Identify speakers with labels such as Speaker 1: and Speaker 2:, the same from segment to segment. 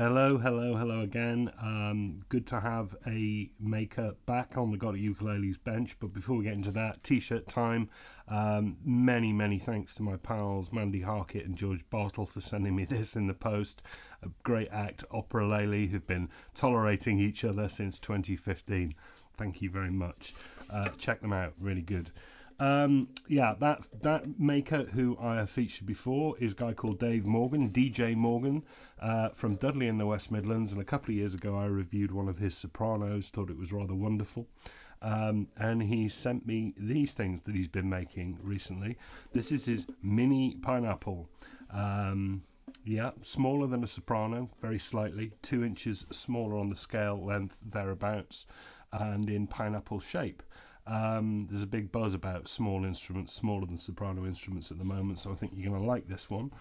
Speaker 1: Hello again. Good to have a maker back on the GotAUkulele's bench. But before we get into that, t-shirt time. Many thanks to my pals Mandy Harkett and George Bartle for sending me this in the post. A great act, Ukulele, who've been tolerating each other since 2015. Thank you very much. Check them out, really good. That maker who I have featured before is a guy called Dave Morgan, DJ Morgan, from Dudley in the West Midlands, and a couple of years ago I reviewed one of his sopranos, thought it was rather wonderful, and he sent me these things that he's been making recently. This is his mini pineapple, smaller than a soprano, very slightly, 2 inches smaller on the scale length, thereabouts, and in pineapple shape. There's a big buzz about small instruments, smaller than soprano instruments at the moment, so I think you're going to like this one.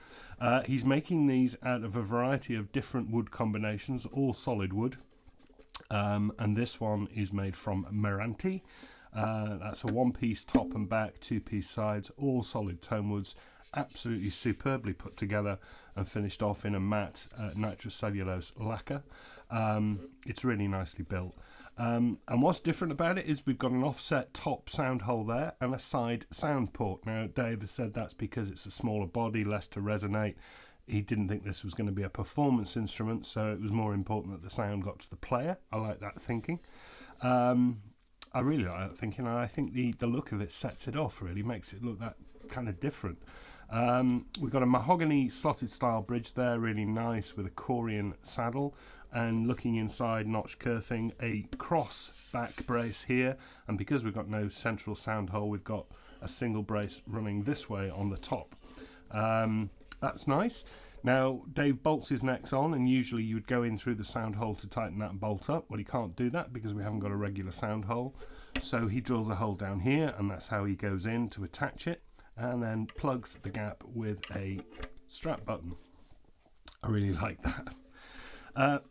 Speaker 1: He's making these out of a variety of different wood combinations, all solid wood, and this one is made from Meranti. That's a one-piece top and back, two-piece sides, all solid tone woods, absolutely superbly put together and finished off in a matte nitrocellulose lacquer. It's really nicely built. And what's different about it is we've got an offset top sound hole there and a side sound port. Now, Dave has said that's because it's a smaller body, less to resonate. He didn't think this was going to be a performance instrument, so it was more important that the sound got to the player. I like that thinking. I really like that thinking, and I think the look of it sets it off, really, makes it look that kind of different. We've got a mahogany slotted style bridge there, really nice, with a Corian saddle. And looking inside, notch kerfing, a cross back brace here, and because we've got no central sound hole, we've got a single brace running this way on the top. That's nice. Now, Dave bolts his necks on, and usually you would go in through the sound hole to tighten that bolt up. Well, he can't do that because we haven't got a regular sound hole, so he drills a hole down here, and that's how he goes in to attach it, and then plugs the gap with a strap button. I really like that.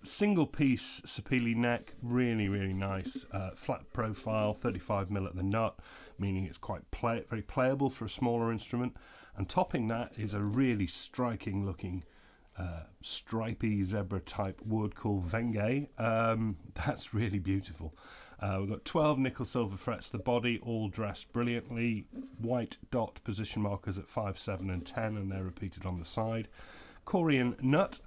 Speaker 1: Single piece Sapele neck, really nice, flat profile, 35mm at the nut, meaning it's quite very playable for a smaller instrument, and topping that is a really striking looking stripy zebra type wood called Venge. That's really beautiful. We've got 12 nickel silver frets, the body all dressed brilliantly, white dot position markers at 5, 7 and 10, and they're repeated on the side. Corian nut.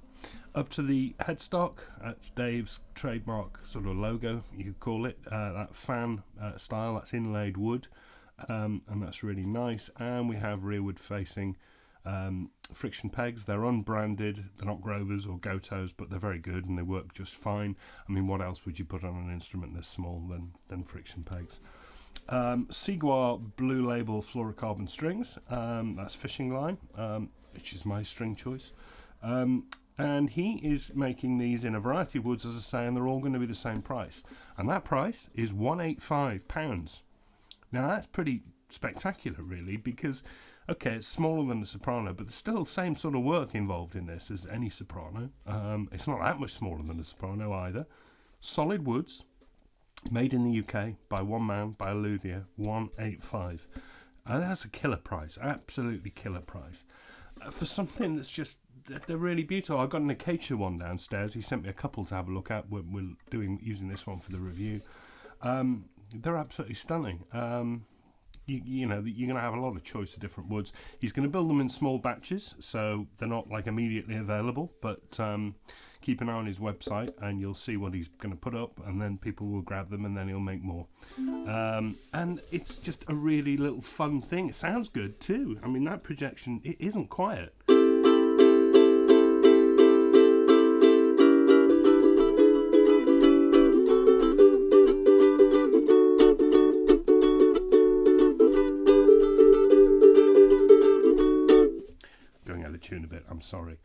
Speaker 1: Up to the headstock, that's Dave's trademark sort of logo, you could call it, that fan style, that's inlaid wood, and that's really nice. And we have rearward-facing friction pegs. They're unbranded, they're not Grovers or Gotos, but they're very good and they work just fine. I mean, what else would you put on an instrument this small than friction pegs? Sigua Blue Label fluorocarbon strings, that's fishing line, which is my string choice. And he is making these in a variety of woods, as I say, and they're all going to be the same price. And that price is £185. Now, that's pretty spectacular, really, because, okay, it's smaller than a soprano, but there's still the same sort of work involved in this as any soprano. It's not that much smaller than a soprano either. Solid woods, made in the UK by one man, by a luthier, £185. That's a killer price, absolutely killer price. For something that's just, they're really beautiful. I've got an acacia one downstairs. He sent me a couple to have a look at. We're using this one for the review. They're absolutely stunning. You're going to have a lot of choice of different woods. He's going to build them in small batches, so they're not like immediately available, but keep an eye on his website and you'll see what he's going to put up, and then people will grab them and then he'll make more. And it's just a really little fun thing. It sounds good too. I mean, that projection, it isn't quiet. Tune a bit, I'm sorry.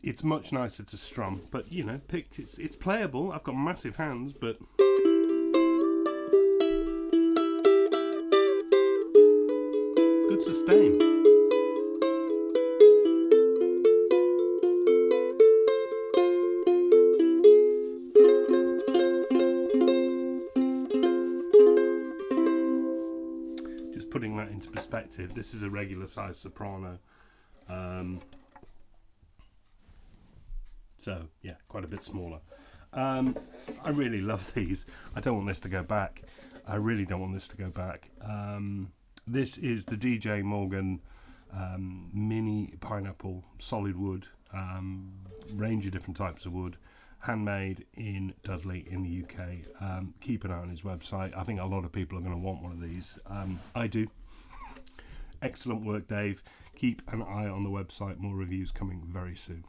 Speaker 1: It's much nicer to strum, but you know, it's playable. I've got massive hands, but good sustain. Just putting that into perspective, this is a regular size soprano. So yeah, quite a bit smaller. I really love these. I don't want this to go back. I really don't want this to go back. This is the DJ Morgan mini pineapple solid wood, range of different types of wood, handmade in Dudley in the UK. Keep an eye on his website. I think a lot of people are going to want one of these. I do. Excellent work, Dave. Keep an eye on the website. More reviews coming very soon.